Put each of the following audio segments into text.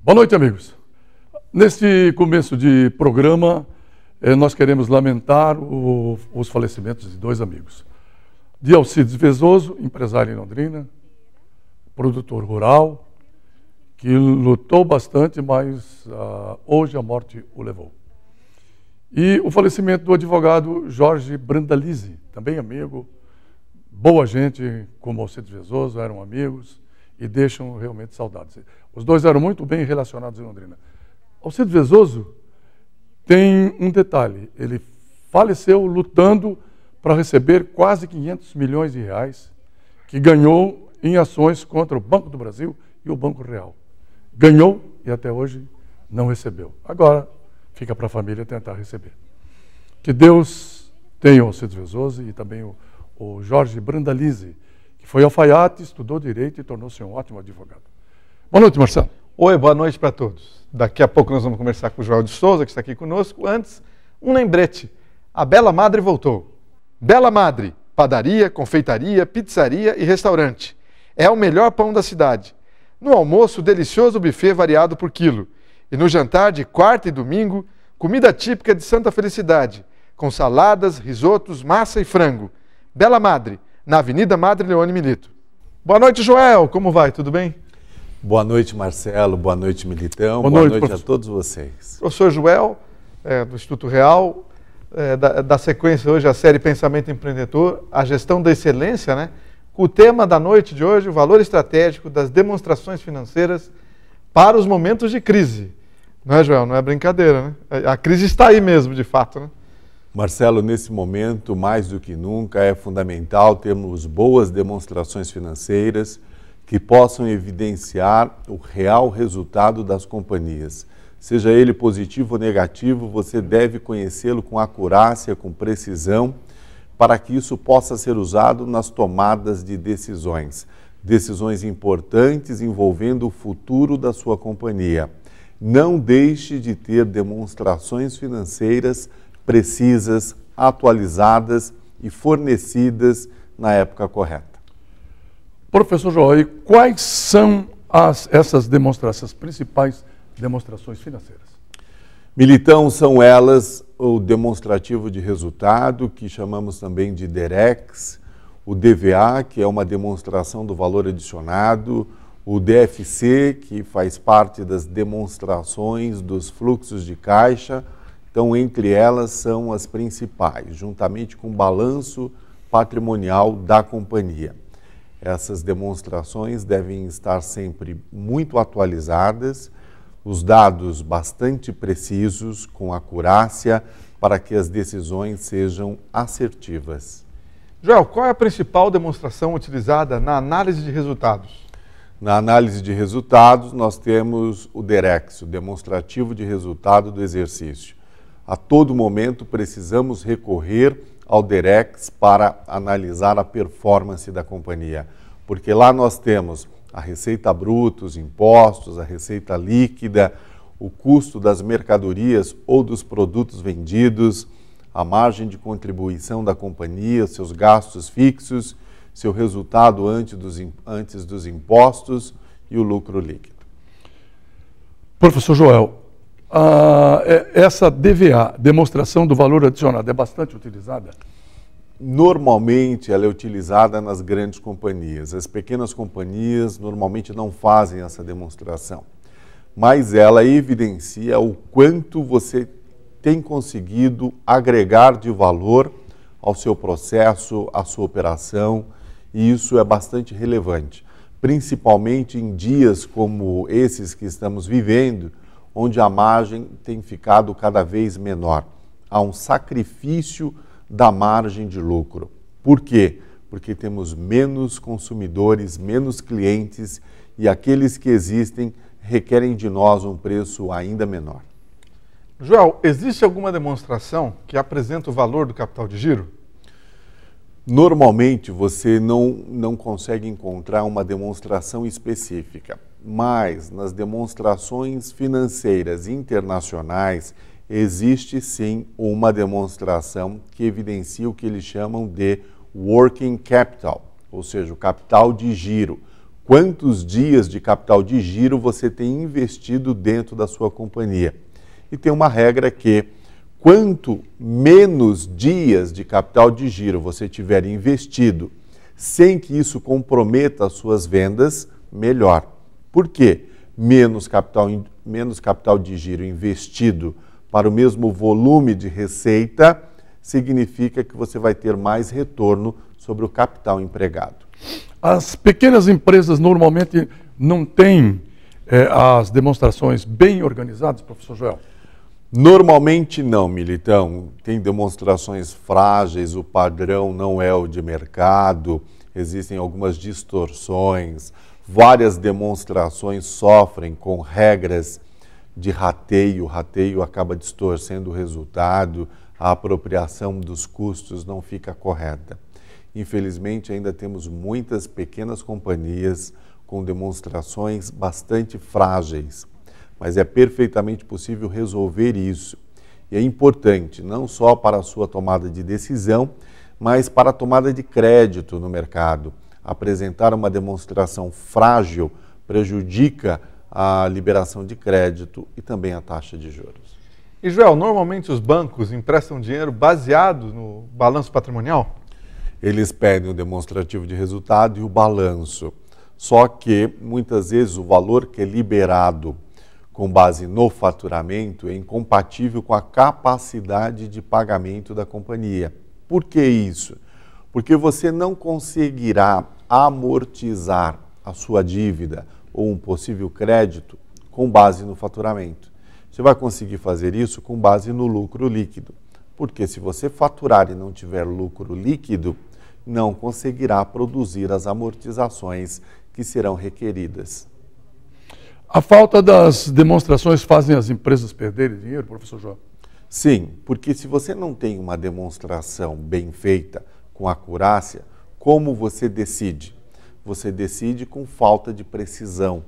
Boa noite, amigos. Neste começo de programa, nós queremos lamentar os falecimentos de dois amigos. De Alcides Vezoso, empresário em Londrina, produtor rural, que lutou bastante, mas hoje a morte o levou. E o falecimento do advogado Jorge Brandalize, também amigo, boa gente, como Alcides Vezoso, eram amigos e deixam realmente saudades. Os dois eram muito bem relacionados em Londrina. Alcides Vezoso tem um detalhe, ele faleceu lutando para receber quase 500 milhões de reais que ganhou em ações contra o Banco do Brasil e o Banco Real. Ganhou e até hoje não recebeu. Agora fica para a família tentar receber. Que Deus tenha o Alcides Vezoso e também o Jorge Brandalize, que foi alfaiate, estudou Direito e tornou-se um ótimo advogado. Boa noite, Marcelo. Oi, boa noite para todos. Daqui a pouco nós vamos conversar com o Joel de Souza, que está aqui conosco. Antes, um lembrete. A Bela Madre voltou. Bela Madre, padaria, confeitaria, pizzaria e restaurante. É o melhor pão da cidade. No almoço, delicioso buffet variado por quilo. E no jantar de quarta e domingo, comida típica de Santa Felicidade, com saladas, risotos, massa e frango. Bela Madre, na Avenida Madre Leone Milito. Boa noite, Joel. Como vai? Tudo bem? Boa noite, Marcelo. Boa noite, Militão. Boa noite a todos vocês. Professor Joel, do Instituto Real, da sequência hoje a série Pensamento Empreendedor, a gestão da excelência, né? Com o tema da noite de hoje, o valor estratégico das demonstrações financeiras para os momentos de crise. Não é, Joel? Não é brincadeira, né? A crise está aí mesmo, de fato, né? Marcelo, nesse momento, mais do que nunca, é fundamental termos boas demonstrações financeiras que possam evidenciar o real resultado das companhias. Seja ele positivo ou negativo, você deve conhecê-lo com acurácia, com precisão, para que isso possa ser usado nas tomadas de decisões. Decisões importantes envolvendo o futuro da sua companhia. Não deixe de ter demonstrações financeiras precisas, atualizadas e fornecidas na época correta. Professor Joel, e quais são essas principais demonstrações financeiras? Militão, são elas o demonstrativo de resultado, que chamamos também de DEREX, o DVA, que é uma demonstração do valor adicionado, o DFC, que faz parte das demonstrações dos fluxos de caixa. Então, entre elas são as principais, juntamente com o balanço patrimonial da companhia. Essas demonstrações devem estar sempre muito atualizadas, os dados bastante precisos, com acurácia, para que as decisões sejam assertivas. Joel, qual é a principal demonstração utilizada na análise de resultados? Na análise de resultados, nós temos o DEREX, o demonstrativo de resultado do exercício. A todo momento precisamos recorrer ao DEREX para analisar a performance da companhia, porque lá nós temos a receita bruta, os impostos, a receita líquida, o custo das mercadorias ou dos produtos vendidos, a margem de contribuição da companhia, seus gastos fixos, seu resultado antes dos impostos e o lucro líquido. Professor Joel, essa DVA, demonstração do valor adicionado, é bastante utilizada? Normalmente ela é utilizada nas grandes companhias. As pequenas companhias normalmente não fazem essa demonstração, mas ela evidencia o quanto você tem conseguido agregar de valor ao seu processo, à sua operação, e isso é bastante relevante, principalmente em dias como esses que estamos vivendo, onde a margem tem ficado cada vez menor. Há um sacrifício da margem de lucro. Por quê? Porque temos menos consumidores, menos clientes, e aqueles que existem requerem de nós um preço ainda menor. Joel, existe alguma demonstração que apresenta o valor do capital de giro? Normalmente você não consegue encontrar uma demonstração específica, mas nas demonstrações financeiras internacionais existe sim uma demonstração que evidencia o que eles chamam de working capital, ou seja, o capital de giro. quantos dias de capital de giro você tem investido dentro da sua companhia. E tem uma regra que quanto menos dias de capital de giro você tiver investido, sem que isso comprometa as suas vendas, melhor. Por quê? Menos capital de giro investido para o mesmo volume de receita significa que você vai ter mais retorno sobre o capital empregado. As pequenas empresas normalmente não têm as demonstrações bem organizadas, professor Joel? Normalmente não, Militão. Tem demonstrações frágeis, o padrão não é o de mercado, existem algumas distorções, várias demonstrações sofrem com regras de rateio, o rateio acaba distorcendo o resultado, a apropriação dos custos não fica correta. Infelizmente, ainda temos muitas pequenas companhias com demonstrações bastante frágeis, mas é perfeitamente possível resolver isso. E é importante, não só para a sua tomada de decisão, mas para a tomada de crédito no mercado. Apresentar uma demonstração frágil prejudica a liberação de crédito e também a taxa de juros. E, Joel, normalmente os bancos emprestam dinheiro baseado no balanço patrimonial? Eles pedem o demonstrativo de resultado e o balanço. Só que, muitas vezes, o valor que é liberado com base no faturamento é incompatível com a capacidade de pagamento da companhia. Por que isso? Porque você não conseguirá amortizar a sua dívida ou um possível crédito com base no faturamento. Você vai conseguir fazer isso com base no lucro líquido. Porque se você faturar e não tiver lucro líquido, não conseguirá produzir as amortizações que serão requeridas. A falta das demonstrações fazem as empresas perderem dinheiro, professor João? Sim, porque se você não tem uma demonstração bem feita, com acurácia, como você decide? Você decide com falta de precisão,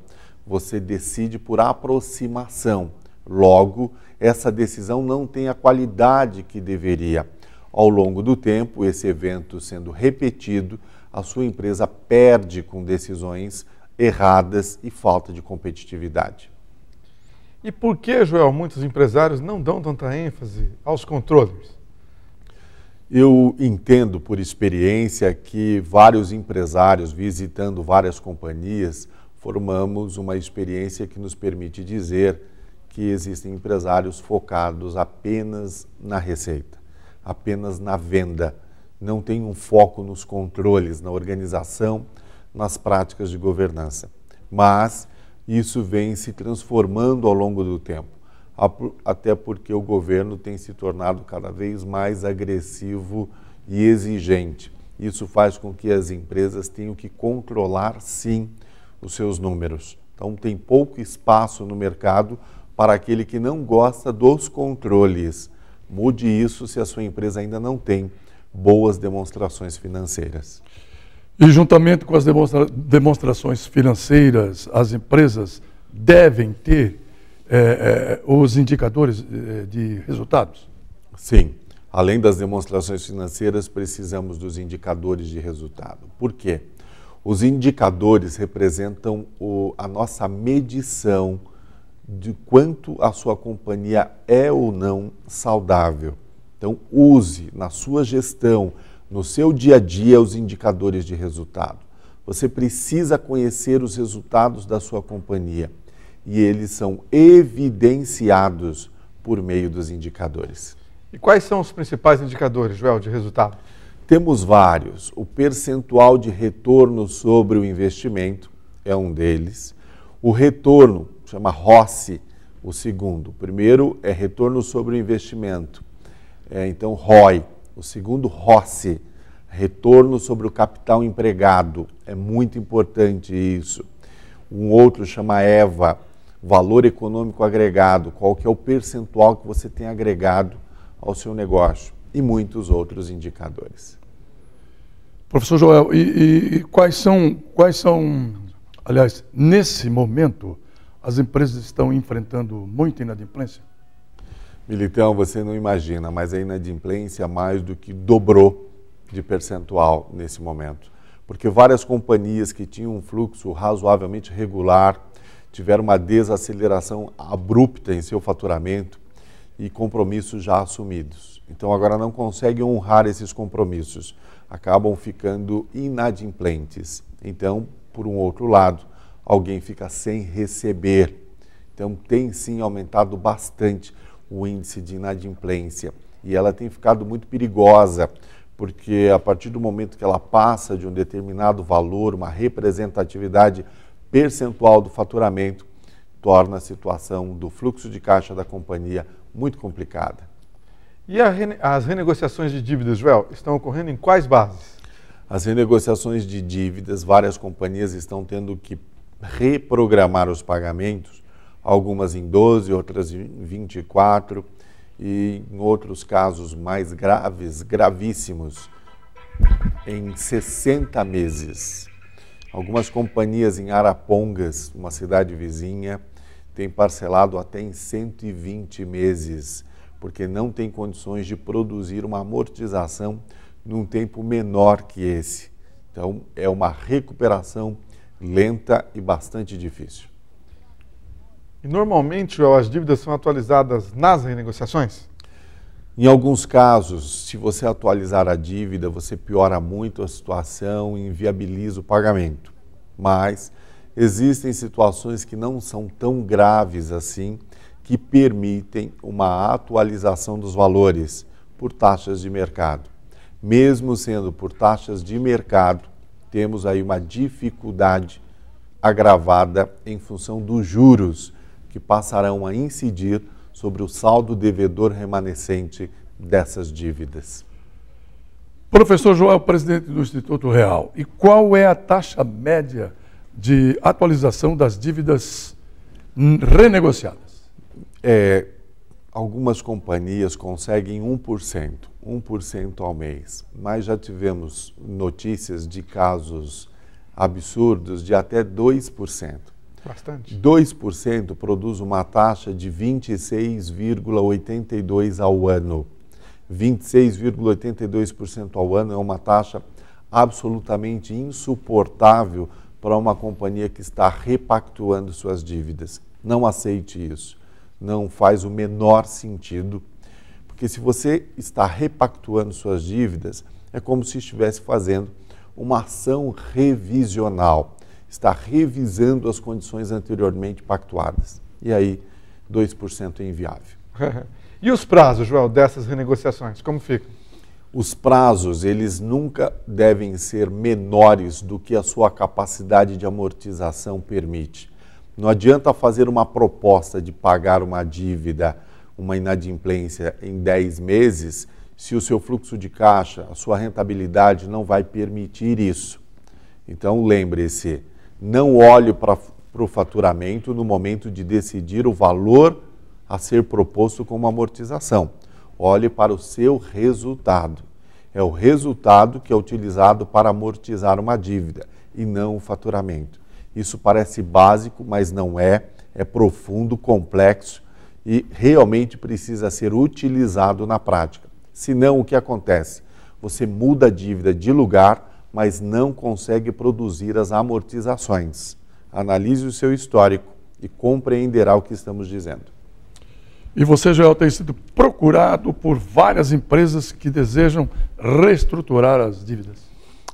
você decide por aproximação. Logo, essa decisão não tem a qualidade que deveria. Ao longo do tempo, esse evento sendo repetido, a sua empresa perde com decisões erradas e falta de competitividade. E por que, Joel, muitos empresários não dão tanta ênfase aos controllers? Eu entendo por experiência que vários empresários, visitando várias companhias, formamos uma experiência que nos permite dizer que existem empresários focados apenas na receita, apenas na venda. Não tem um foco nos controles, na organização, nas práticas de governança. Mas isso vem se transformando ao longo do tempo, até porque o governo tem se tornado cada vez mais agressivo e exigente. Isso faz com que as empresas tenham que controlar, sim, os seus números. Então, tem pouco espaço no mercado para aquele que não gosta dos controles. Mude isso se a sua empresa ainda não tem boas demonstrações financeiras. E juntamente com as demonstrações financeiras, as empresas devem ter os indicadores de resultados? Sim. Além das demonstrações financeiras, precisamos dos indicadores de resultado. Por quê? Os indicadores representam a nossa medição de quanto a sua companhia é ou não saudável. Então, use na sua gestão, no seu dia a dia, os indicadores de resultado. Você precisa conhecer os resultados da sua companhia e eles são evidenciados por meio dos indicadores. E quais são os principais indicadores, Joel, de resultado? Temos vários. O percentual de retorno sobre o investimento é um deles. O retorno, chama ROCE, o segundo. O primeiro é retorno sobre o investimento. Então, ROI. O segundo, ROCE, retorno sobre o capital empregado. É muito importante isso. Um outro chama EVA, valor econômico agregado. Qual que é o percentual que você tem agregado ao seu negócio? E muitos outros indicadores. Professor Joel, e quais são, aliás, nesse momento, as empresas estão enfrentando muita inadimplência? Militão, você não imagina, mas a inadimplência mais do que dobrou de percentual nesse momento. porque várias companhias que tinham um fluxo razoavelmente regular tiveram uma desaceleração abrupta em seu faturamento e compromissos já assumidos. Então agora não conseguem honrar esses compromissos, acabam ficando inadimplentes. Então, por um outro lado, alguém fica sem receber. Então tem sim aumentado bastante o índice de inadimplência e ela tem ficado muito perigosa, porque a partir do momento que ela passa de um determinado valor, uma representatividade percentual do faturamento, torna a situação do fluxo de caixa da companhia muito complicada. E as renegociações de dívidas, Joel, estão ocorrendo em quais bases? As renegociações de dívidas, várias companhias estão tendo que reprogramar os pagamentos, algumas em 12, outras em 24, e em outros casos mais graves, gravíssimos, em 60 meses. Algumas companhias em Arapongas, uma cidade vizinha, têm parcelado até em 120 meses, porque não tem condições de produzir uma amortização num tempo menor que esse. Então, é uma recuperação lenta e bastante difícil. E normalmente, Joel, as dívidas são atualizadas nas renegociações? Em alguns casos, se você atualizar a dívida, você piora muito a situação e inviabiliza o pagamento. Mas existem situações que não são tão graves assim, que permitem uma atualização dos valores por taxas de mercado. Mesmo sendo por taxas de mercado, temos aí uma dificuldade agravada em função dos juros que passarão a incidir sobre o saldo devedor remanescente dessas dívidas. Professor Joel, presidente do Instituto Real, e qual é a taxa média de atualização das dívidas renegociadas? Algumas companhias conseguem 1% ao mês, mas já tivemos notícias de casos absurdos de até 2%. Bastante. 2% produz uma taxa de 26,82% ao ano. 26,82% ao ano é uma taxa absolutamente insuportável para uma companhia que está repactuando suas dívidas. Não aceite isso. Não faz o menor sentido, porque se você está repactuando suas dívidas, é como se estivesse fazendo uma ação revisional. Está revisando as condições anteriormente pactuadas. E aí, 2% é inviável. E os prazos, Joel, dessas renegociações, como ficam? Os prazos, eles nunca devem ser menores do que a sua capacidade de amortização permite. Não adianta fazer uma proposta de pagar uma dívida, uma inadimplência em 10 meses, se o seu fluxo de caixa, a sua rentabilidade não vai permitir isso. Então, lembre-se, não olhe para o faturamento no momento de decidir o valor a ser proposto como amortização. Olhe para o seu resultado. É o resultado que é utilizado para amortizar uma dívida e não o faturamento. Isso parece básico, mas não é. É profundo, complexo e realmente precisa ser utilizado na prática. Senão, o que acontece? Você muda a dívida de lugar, mas não consegue produzir as amortizações. Analise o seu histórico e compreenderá o que estamos dizendo. E você, Joel, tem sido procurado por várias empresas que desejam reestruturar as dívidas.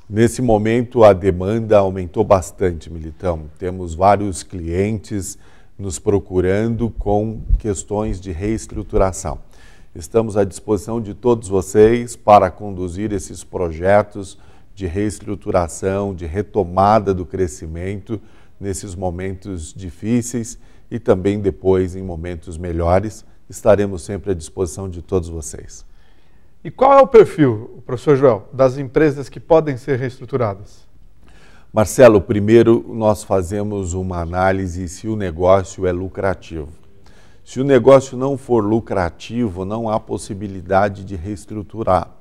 Nesse momento, a demanda aumentou bastante, Militão. Temos vários clientes nos procurando com questões de reestruturação. Estamos à disposição de todos vocês para conduzir esses projetos de reestruturação, de retomada do crescimento nesses momentos difíceis e também depois em momentos melhores. Estaremos sempre à disposição de todos vocês. E qual é o perfil, professor Joel, das empresas que podem ser reestruturadas? Marcelo, primeiro nós fazemos uma análise se o negócio é lucrativo. Se o negócio não for lucrativo, não há possibilidade de reestruturar.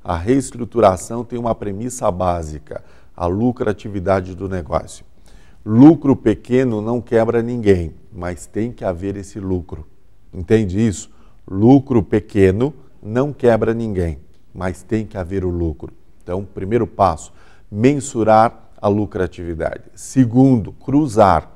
A reestruturação tem uma premissa básica, a lucratividade do negócio. Lucro pequeno não quebra ninguém, mas tem que haver esse lucro. Entende isso? Lucro pequeno não quebra ninguém, mas tem que haver o lucro. Então, primeiro passo, mensurar a lucratividade. Segundo, cruzar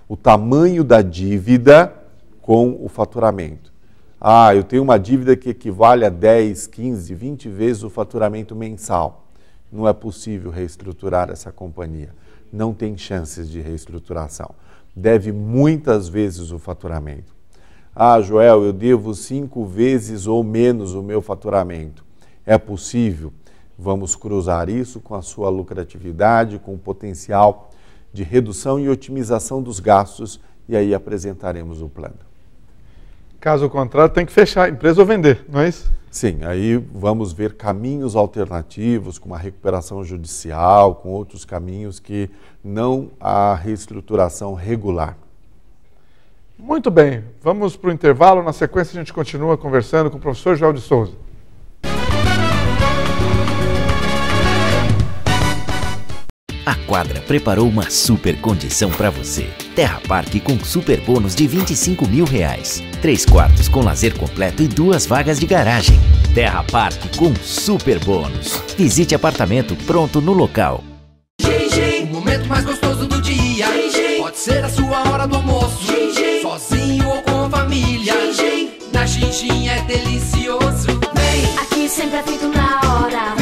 o tamanho da dívida com o faturamento. Ah, eu tenho uma dívida que equivale a 10, 15, 20 vezes o faturamento mensal. Não é possível reestruturar essa companhia. Não tem chances de reestruturação. Deve muitas vezes o faturamento. Ah, Joel, eu devo 5 vezes ou menos o meu faturamento. É possível? Vamos cruzar isso com a sua lucratividade, com o potencial de redução e otimização dos gastos, e aí apresentaremos o plano. Caso contrário, tem que fechar a empresa ou vender, não é isso? Sim, aí vamos ver caminhos alternativos, com uma recuperação judicial, com outros caminhos que não a reestruturação regular. Muito bem, vamos para o intervalo. Na sequência, a gente continua conversando com o professor Joel de Souza. A Quadra preparou uma super condição para você. Terra Parque com super bônus de R$25 mil. 3 quartos com lazer completo e 2 vagas de garagem. Terra Parque com super bônus. Visite apartamento pronto no local. O momento mais gostoso do dia. Pode ser a sua hora do almoço. Sozinho ou com a família. Na Xinxin é delicioso. Vem, aqui sempre é feito na hora.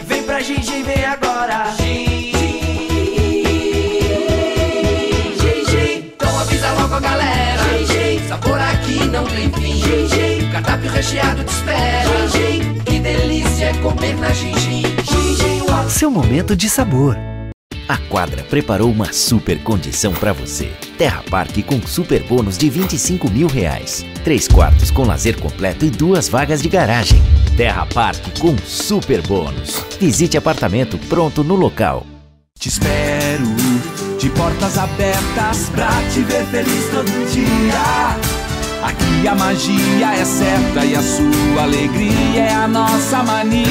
vem pra Xinxin, vem agora. Então avisa logo a galera. Sabor aqui não tem fim. O cardápio recheado te espera. Que delícia é comer na Xinxin. Seu momento de sabor. A Quadra preparou uma super condição para você. Terra Parque com super bônus de R$25 mil. 3 quartos com lazer completo e 2 vagas de garagem. Terra Parque com super bônus. Visite apartamento pronto no local. Te espero de portas abertas pra te ver feliz todo dia. Aqui a magia é certa e a sua alegria é a nossa mania.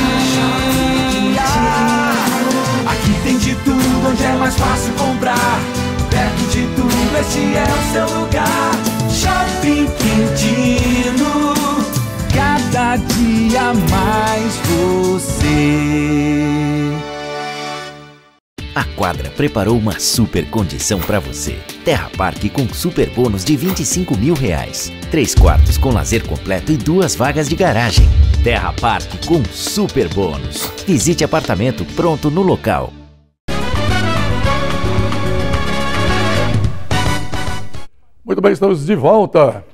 Aqui tem de tudo, onde é mais fácil comprar. Perto de tudo, este é o seu lugar. Shopping Quintino, cada dia mais você. A Quadra preparou uma super condição para você. Terra Parque com super bônus de R$25 mil. 3 quartos com lazer completo e 2 vagas de garagem. Terra Parque com super bônus. Visite apartamento pronto no local. Muito bem, estamos de volta.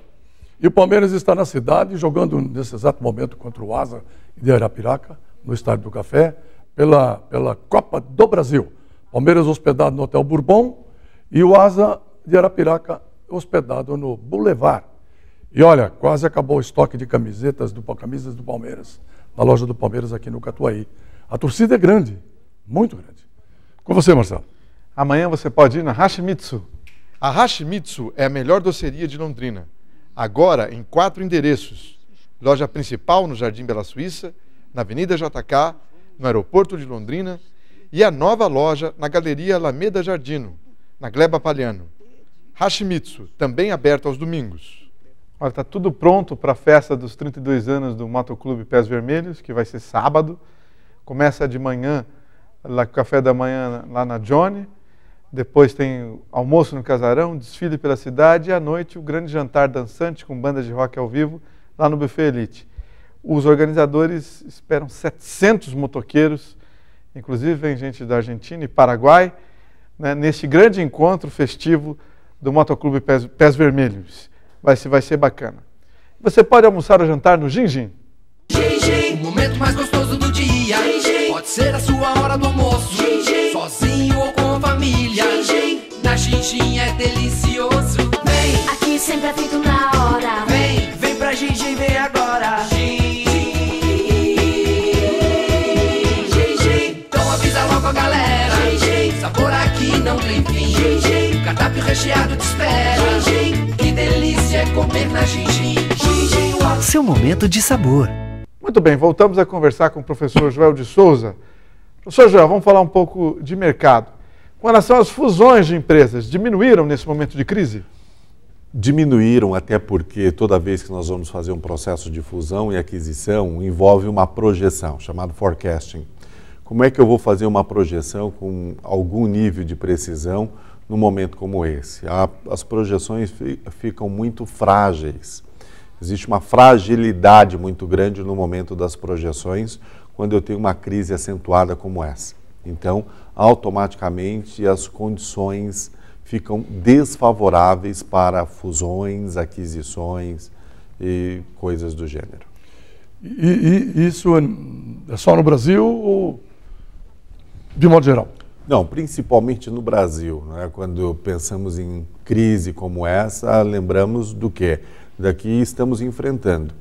E o Palmeiras está na cidade, jogando nesse exato momento contra o Asa de Arapiraca, no Estádio do Café, pela Copa do Brasil. Palmeiras hospedado no Hotel Bourbon e o Asa de Arapiraca hospedado no Boulevard. E olha, quase acabou o estoque de camisas do Palmeiras, na loja do Palmeiras aqui no Catuaí. A torcida é grande, muito grande. Com você, Marcelo. Amanhã você pode ir na Hashimitsu. A Hashimitsu é a melhor doceria de Londrina. Agora em 4 endereços. Loja principal no Jardim Bela Suíça, na Avenida JK, no aeroporto de Londrina, e a nova loja na Galeria Alameda Jardino, na Gleba Palhano. Hashimitsu, também aberto aos domingos. Olha, está tudo pronto para a festa dos 32 anos do Motoclube Pés Vermelhos, que vai ser sábado. Começa de manhã, lá, café da manhã lá na Johnny. Depois tem almoço no Casarão, desfile pela cidade e à noite o grande jantar dançante com bandas de rock ao vivo lá no Buffet Elite. Os organizadores esperam 700 motoqueiros, inclusive vem gente da Argentina e Paraguai, né, neste grande encontro festivo do Motoclube Pés Vermelhos. Vai ser bacana. Você pode almoçar ou jantar no Gin-Gin. O momento mais gostoso do dia. Pode ser a sua hora do almoço. Sozinho ou com a família. Na Xinxin é delicioso. Vem, Aqui sempre é feito na hora. vem pra Xinxin, vem agora. Então avisa logo a galera. Sabor aqui não tem fim. O cardápio recheado te espera. Que delícia é comer na Xinxin. Seu momento de sabor. Muito bem, voltamos a conversar com o professor Joel de Souza. Professor Joel, vamos falar um pouco de mercado. Com relação às fusões de empresas, diminuíram nesse momento de crise? Diminuíram, até porque toda vez que nós vamos fazer um processo de fusão e aquisição, envolve uma projeção, chamado forecasting. Como é que eu vou fazer uma projeção com algum nível de precisão num momento como esse? As projeções ficam muito frágeis. Existe uma fragilidade muito grande no momento das projeções, quando eu tenho uma crise acentuada como essa. Então, automaticamente, as condições ficam desfavoráveis para fusões, aquisições e coisas do gênero. E isso é só no Brasil ou de modo geral? Não, principalmente no Brasil, né? Quando pensamos em crise como essa, lembramos do quê? Daqui estamos enfrentando.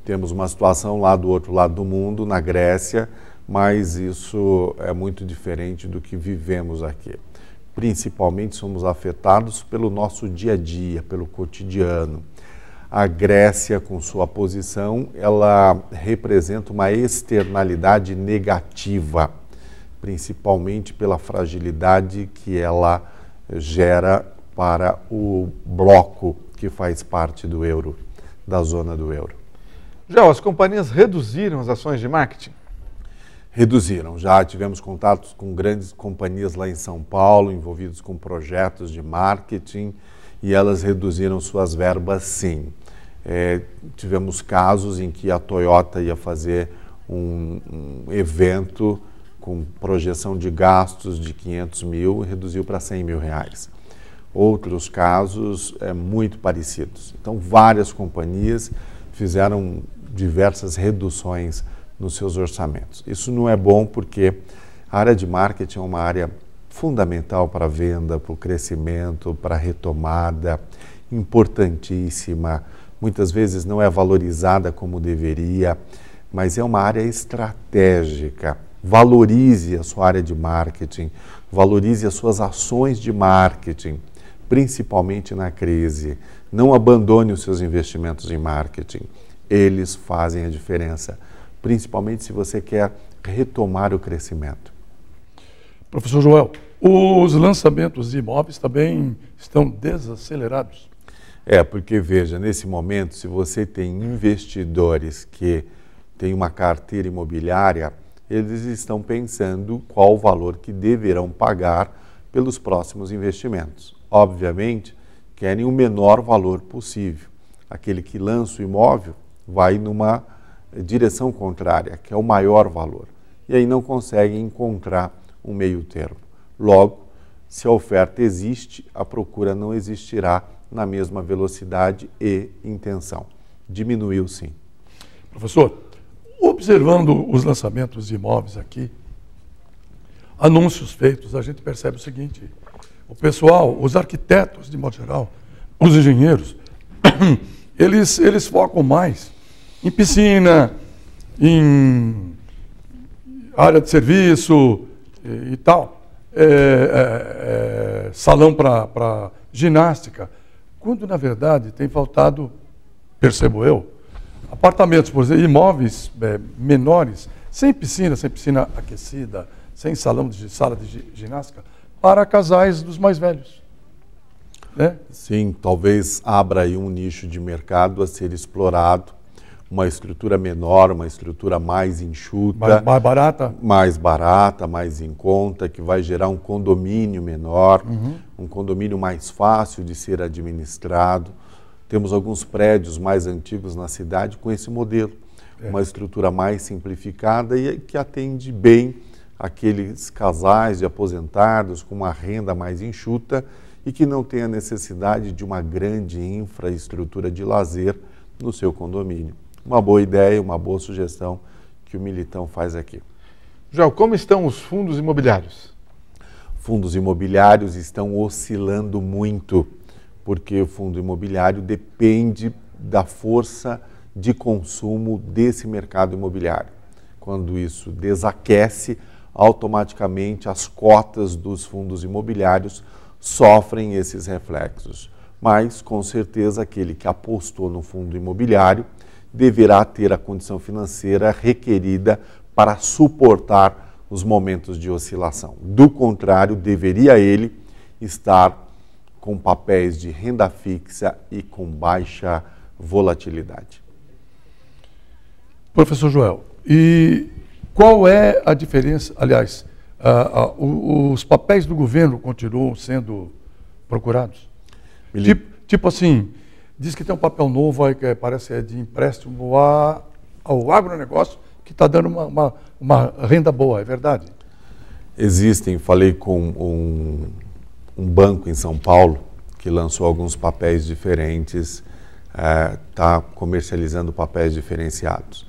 Temos uma situação lá do outro lado do mundo, na Grécia, mas isso é muito diferente do que vivemos aqui. Principalmente somos afetados pelo nosso dia a dia, pelo cotidiano. A Grécia, com sua posição, ela representa uma externalidade negativa, principalmente pela fragilidade que ela gera para o bloco que faz parte do euro, da zona do euro. Já as companhias reduziram as ações de marketing? Reduziram. Já tivemos contatos com grandes companhias lá em São Paulo, envolvidos com projetos de marketing, e elas reduziram suas verbas, sim. Tivemos casos em que a Toyota ia fazer um evento com projeção de gastos de 500 mil e reduziu para 100 mil reais. Outros casos muito parecidos. Então, várias companhias fizeram diversas reduções nos seus orçamentos. Isso não é bom porque a área de marketing é uma área fundamental para a venda, para o crescimento, para a retomada, importantíssima. Muitas vezes não é valorizada como deveria, mas é uma área estratégica. Valorize a sua área de marketing, valorize as suas ações de marketing, principalmente na crise. Não abandone os seus investimentos em marketing. Eles fazem a diferença, principalmente se você quer retomar o crescimento. Professor Joel, os lançamentos de imóveis também estão desacelerados? Porque veja, nesse momento, se você tem investidores que têm uma carteira imobiliária, eles estão pensando qual o valor que deverão pagar pelos próximos investimentos. Obviamente, querem o menor valor possível. Aquele que lança o imóvel vai numa direção contrária, que é o maior valor. E aí não conseguem encontrar um meio termo. Logo, se a oferta existe, a procura não existirá na mesma velocidade e intenção. Diminuiu, sim. Professor, observando os lançamentos de imóveis aqui, anúncios feitos, a gente percebe o seguinte: o pessoal, os arquitetos, de modo geral, os engenheiros, eles focam mais em piscina, em área de serviço e tal, salão para ginástica, quando na verdade tem faltado, percebo eu, apartamentos, por exemplo, imóveis menores, sem piscina aquecida, sem sala de ginástica, para casais dos mais velhos. Né? Sim, talvez abra aí um nicho de mercado a ser explorado, uma estrutura menor, uma estrutura mais enxuta. Mais barata? Mais barata, mais em conta, que vai gerar um condomínio menor, um condomínio mais fácil de ser administrado. Temos alguns prédios mais antigos na cidade com esse modelo, uma estrutura mais simplificada e que atende bem aqueles casais de aposentados com uma renda mais enxuta e que não tem a necessidade de uma grande infraestrutura de lazer no seu condomínio. Uma boa ideia, uma boa sugestão que o Militão faz aqui. João, como estão os fundos imobiliários? Fundos imobiliários estão oscilando muito, porque o fundo imobiliário depende da força de consumo desse mercado imobiliário. Quando isso desaquece, automaticamente as cotas dos fundos imobiliários sofrem esses reflexos. Mas, com certeza, aquele que apostou no fundo imobiliário deverá ter a condição financeira requerida para suportar os momentos de oscilação. Do contrário, deveria ele estar com papéis de renda fixa e com baixa volatilidade. Professor Joel, e Qual é a diferença? Aliás, os papéis do governo continuam sendo procurados? Tipo assim, diz que tem um papel novo aí que parece de empréstimo ao agronegócio que está dando uma renda boa, é verdade? Existem, falei com um banco em São Paulo que lançou alguns papéis diferentes, está comercializando papéis diferenciados.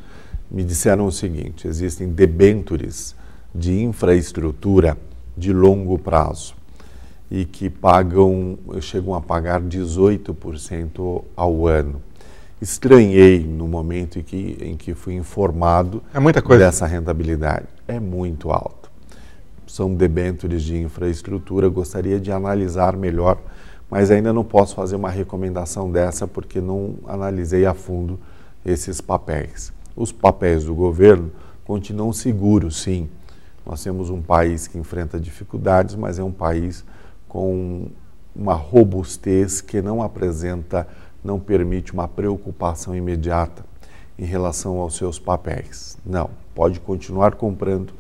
Me disseram o seguinte: existem debêntures de infraestrutura de longo prazo e que chegam a pagar 18% ao ano. Estranhei no momento em que fui informado dessa rentabilidade. É muito alto. São debêntures de infraestrutura, gostaria de analisar melhor, mas ainda não posso fazer uma recomendação dessa porque não analisei a fundo esses papéis. Os papéis do governo continuam seguros, sim. Nós temos um país que enfrenta dificuldades, mas é um país com uma robustez que não permite uma preocupação imediata em relação aos seus papéis. Não, pode continuar comprando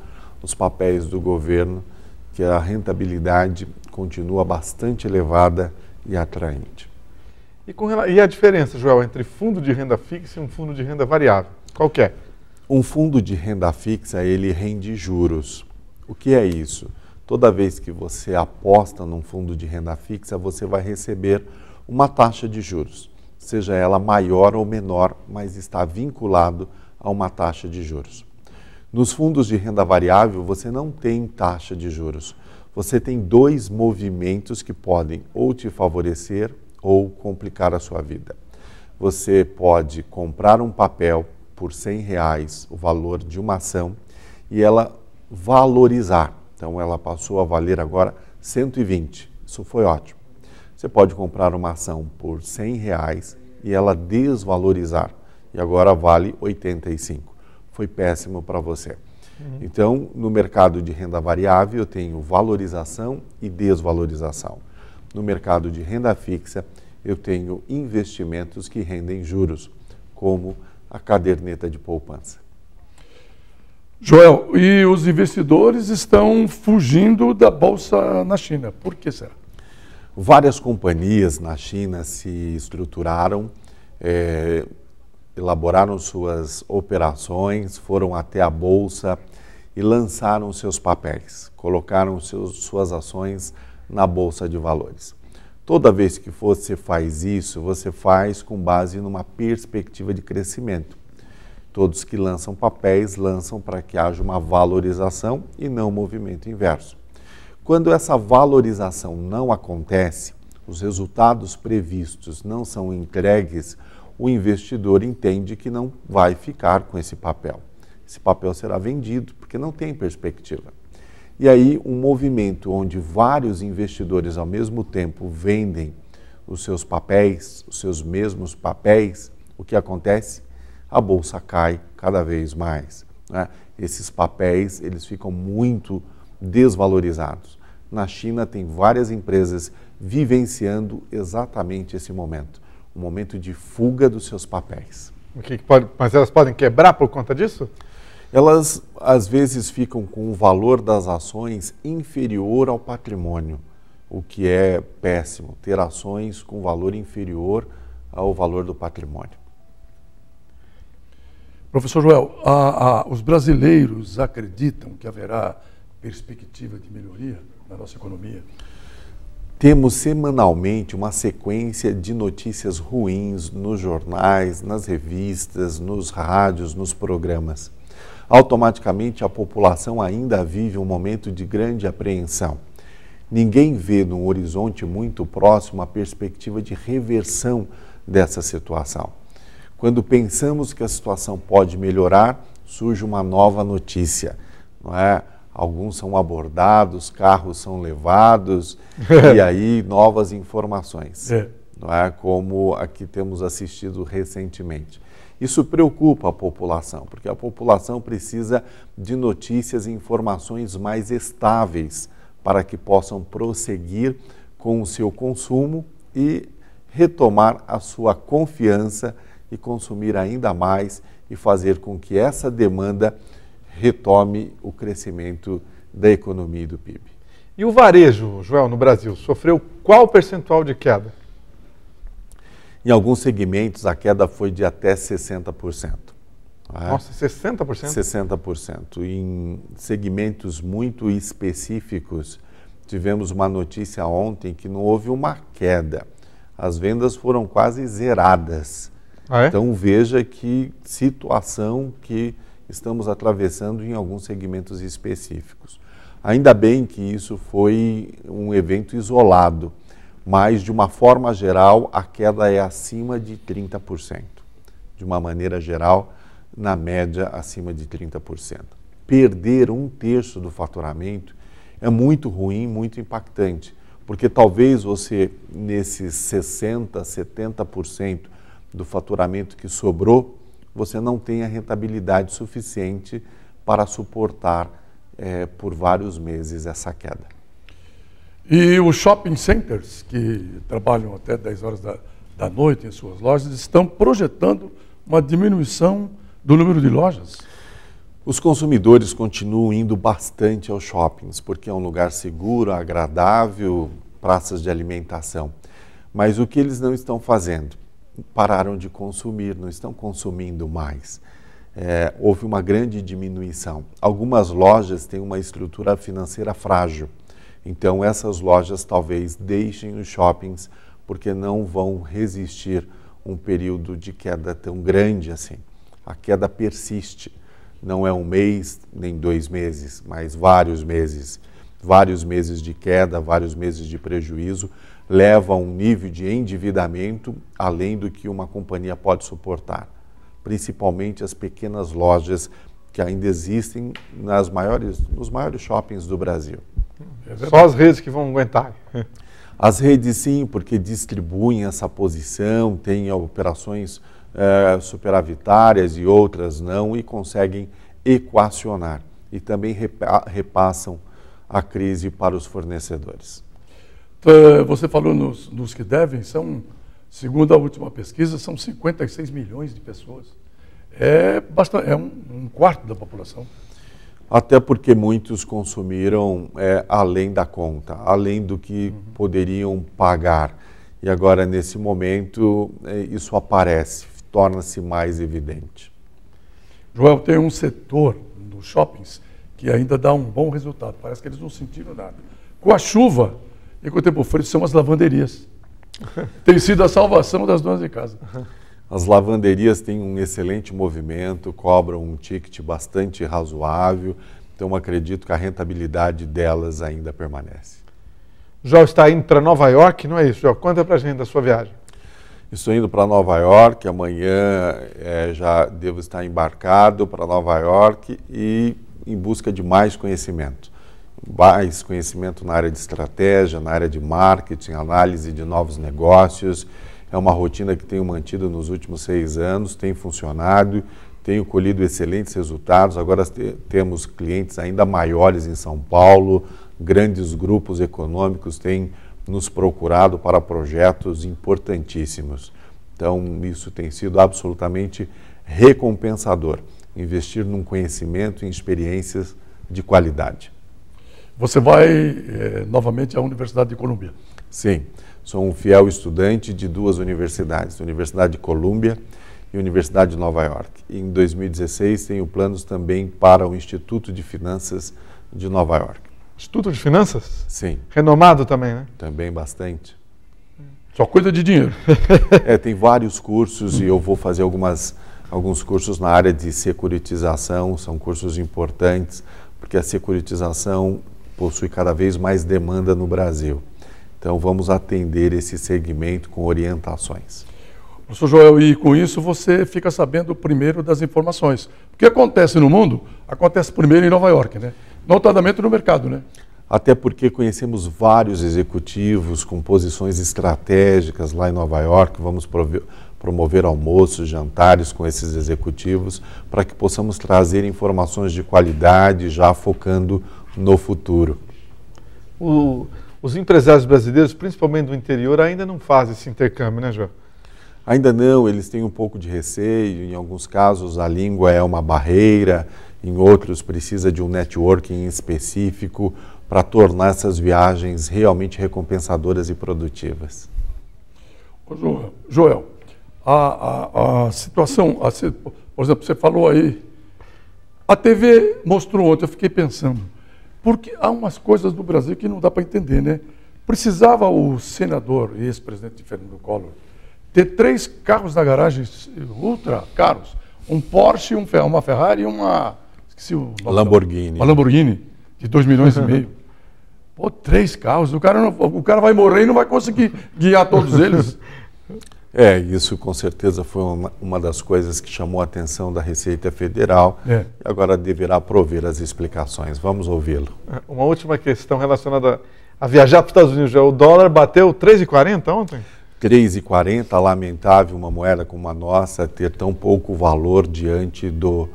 os papéis do governo, que a rentabilidade continua bastante elevada e atraente. E a diferença, Joel, entre fundo de renda fixa e um fundo de renda variável? Qual que é? Um fundo de renda fixa, ele rende juros. O que é isso? Toda vez que você aposta num fundo de renda fixa, você vai receber uma taxa de juros, seja ela maior ou menor, mas está vinculado a uma taxa de juros. Nos fundos de renda variável, você não tem taxa de juros. Você tem dois movimentos que podem ou te favorecer ou complicar a sua vida. Você pode comprar um papel por R$100, o valor de uma ação, e ela valorizar. Então, ela passou a valer agora 120. Isso foi ótimo. Você pode comprar uma ação por R$100 e ela desvalorizar. E agora vale 85. Foi péssimo para você. Então, no mercado de renda variável, eu tenho valorização e desvalorização. No mercado de renda fixa, eu tenho investimentos que rendem juros, como a caderneta de poupança. Joel, e os investidores estão fugindo da Bolsa na China. Por que será? Várias companhias na China se estruturaram, elaboraram suas operações, foram até a Bolsa e lançaram seus papéis, colocaram suas ações na Bolsa de Valores. Toda vez que você faz isso, você faz com base numa perspectiva de crescimento. Todos que lançam papéis, lançam para que haja uma valorização e não um movimento inverso. Quando essa valorização não acontece, os resultados previstos não são entregues, o investidor entende que não vai ficar com esse papel. Esse papel será vendido, porque não tem perspectiva. E aí, um movimento onde vários investidores ao mesmo tempo vendem os seus papéis, os seus mesmos papéis, o que acontece? A Bolsa cai cada vez mais, né? Esses papéis, eles ficam muito desvalorizados. Na China, tem várias empresas vivenciando exatamente esse momento, um momento de fuga dos seus papéis. Mas elas podem quebrar por conta disso? Elas, às vezes, ficam com o valor das ações inferior ao patrimônio, o que é péssimo, ter ações com valor inferior ao valor do patrimônio. Professor Joel, os brasileiros acreditam que haverá perspectiva de melhoria na nossa economia? Temos semanalmente uma sequência de notícias ruins nos jornais, nas revistas, nos rádios, nos programas. Automaticamente a população ainda vive um momento de grande apreensão. Ninguém vê num horizonte muito próximo a perspectiva de reversão dessa situação. Quando pensamos que a situação pode melhorar, surge uma nova notícia, não é? Alguns são abordados, carros são levados e aí novas informações, não é? Como a que temos assistido recentemente. Isso preocupa a população, porque a população precisa de notícias e informações mais estáveis para que possam prosseguir com o seu consumo e retomar a sua confiança e consumir ainda mais e fazer com que essa demanda retome o crescimento da economia e do PIB. E o varejo, Joel, no Brasil, sofreu qual percentual de queda? Em alguns segmentos, a queda foi de até 60%. Nossa, 60%? 60%. Em segmentos muito específicos, tivemos uma notícia ontem que não houve uma queda. As vendas foram quase zeradas. Ah, é? Então veja que situação que estamos atravessando em alguns segmentos específicos. Ainda bem que isso foi um evento isolado, mas de uma forma geral a queda é acima de 30%. De uma maneira geral, na média, acima de 30%. Perder 1/3 do faturamento é muito ruim, muito impactante, porque talvez você, nesses 60%, 70% do faturamento que sobrou, você não tenha rentabilidade suficiente para suportar por vários meses essa queda. E os shopping centers, que trabalham até 10 horas da noite em suas lojas, estão projetando uma diminuição do número de lojas? Os consumidores continuam indo bastante aos shoppings, porque é um lugar seguro, agradável, praças de alimentação. Mas o que eles não estão fazendo? Pararam de consumir, não estão consumindo mais. Houve uma grande diminuição. Algumas lojas têm uma estrutura financeira frágil. Então, essas lojas talvez deixem os shoppings porque não vão resistir um período de queda tão grande assim. A queda persiste. Não é um mês, nem 2 meses, mas vários meses. Vários meses de queda, vários meses de prejuízo, leva a um nível de endividamento além do que uma companhia pode suportar. Principalmente as pequenas lojas que ainda existem nos maiores shoppings do Brasil. Só as redes que vão aguentar. As redes sim, porque distribuem essa posição, têm operações superavitárias e outras não, e conseguem equacionar. E também repassam a crise para os fornecedores. Você falou nos que devem, segundo a última pesquisa, são 56 milhões de pessoas. É um quarto da população. Até porque muitos consumiram além da conta, além do que poderiam pagar. E agora, nesse momento, isso aparece, torna-se mais evidente. Joel, tem um setor nos shoppings que ainda dá um bom resultado. Parece que eles não sentiram nada. Com a chuva e com o tempo frio, são as lavanderias. Tem sido a salvação das donas de casa. As lavanderias têm um excelente movimento, cobram um ticket bastante razoável, então acredito que a rentabilidade delas ainda permanece. Joel está indo para Nova York, não é isso, Joel? Conta para a gente da sua viagem. Estou indo para Nova York, amanhã já devo estar embarcado para Nova York e em busca de mais conhecimento. Mais conhecimento na área de estratégia, na área de marketing, análise de novos negócios. É uma rotina que tenho mantido nos últimos 6 anos, tem funcionado, tenho colhido excelentes resultados. Agora temos clientes ainda maiores em São Paulo, grandes grupos econômicos têm nos procurado para projetos importantíssimos. Então, isso tem sido absolutamente recompensador, investir num conhecimento e experiências de qualidade. Você vai novamente à Universidade de Colômbia? Sim, sou um fiel estudante de 2 universidades, Universidade de Colômbia e Universidade de Nova York. E em 2016 tenho planos também para o Instituto de Finanças de Nova York. Instituto de Finanças? Sim. Renomado também, né? Também bastante. Só cuida de dinheiro. Tem vários cursos e eu vou fazer alguns cursos na área de securitização, são cursos importantes, porque a securitização possui cada vez mais demanda no Brasil. Então vamos atender esse segmento com orientações. Professor Joel, e com isso você fica sabendo primeiro das informações. O que acontece no mundo, acontece primeiro em Nova York, né? Notadamente no mercado, né? Até porque conhecemos vários executivos com posições estratégicas lá em Nova York. Vamos promover almoços, jantares com esses executivos para que possamos trazer informações de qualidade, já focando no futuro. Os empresários brasileiros, principalmente do interior, ainda não fazem esse intercâmbio, né, João? Ainda não, eles têm um pouco de receio, em alguns casos a língua é uma barreira, em outros precisa de um networking específico para tornar essas viagens realmente recompensadoras e produtivas. Joel, a situação, por exemplo, você falou aí, a TV mostrou ontem, eu fiquei pensando, porque há umas coisas do Brasil que não dá para entender, né? Precisava o senador e ex-presidente Fernando Collor ter 3 carros na garagem ultra caros, um Porsche, uma Ferrari e uma... Esqueci o nome. Lamborghini. Uma Lamborghini, de 2,5 milhões. Pô, 3 carros, o cara vai morrer e não vai conseguir guiar todos eles. Isso com certeza foi uma das coisas que chamou a atenção da Receita Federal e agora deverá prover as explicações. Vamos ouvi-lo. Uma última questão relacionada a viajar para os Estados Unidos. O dólar bateu 3,40 ontem? 3,40, lamentável uma moeda como a nossa ter tão pouco valor diante do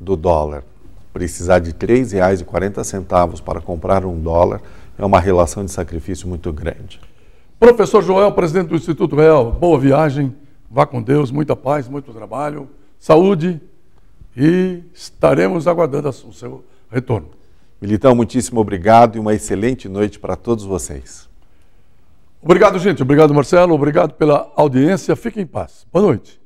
dólar. Precisar de R$ 3,40 para comprar um dólar é uma relação de sacrifício muito grande. Professor Joel, presidente do Instituto Real, boa viagem, vá com Deus, muita paz, muito trabalho, saúde e estaremos aguardando o seu retorno. Militão, muitíssimo obrigado e uma excelente noite para todos vocês. Obrigado, gente. Obrigado, Marcelo. Obrigado pela audiência. Fiquem em paz. Boa noite.